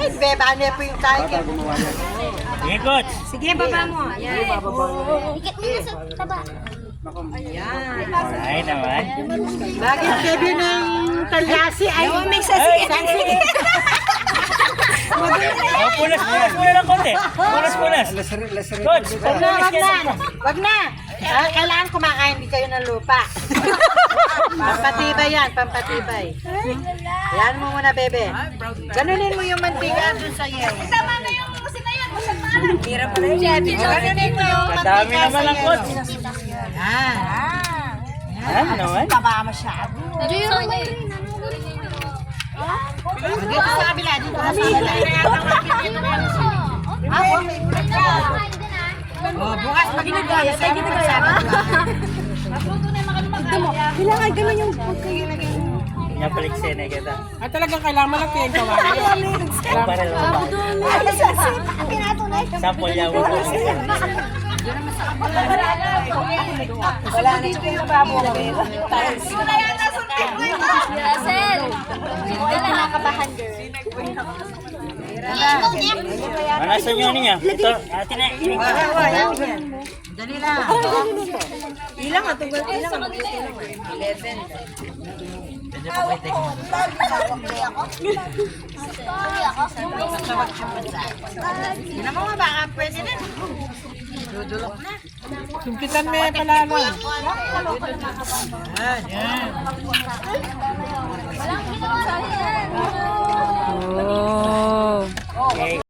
Ay, beba, ano po yung tayo? Sige, coach. Sige, baba mo. Yan. Ikit mo na sa taba. Ay naman. Bakit sabi ng talyasi ay Mix sa sige. Punas muna ng konti. Punas. Coach, Wag na. Wag na. Ah, kailangan kumakain di kayo ng lupa. Pampatibay yan, pampatibay. Yan mo muna, bebe. Ganunin mo yung mantika doon sa iyo. Tama na yung kasi na yun. Masag maalam. Tira pa rin siya. Ganunin mo yung mantika kadami naman ang coach. Yan. Ano naman? Taba masyado. Dito yung may Dito sa kabila, dito sa kabila. Ah, okay. Oh, bukas pag nagkaya, tayo dito ka sabi. Kailangan ganun yung Nga paliksin na kita. At talagang kailangan malaki yung kawain. Para lang. Sample niya mo. Wala na yung babo. Russell. Hindi na nakakabahan, girl. Manasan nyo niya. Ito, atin na. Dali lang. ilang at ilang. Tignan mo nga baka president. Dudulok na. Sumpitan mo yan pala lang. Yan. Walang ginawa sa akin. Oh. Okay.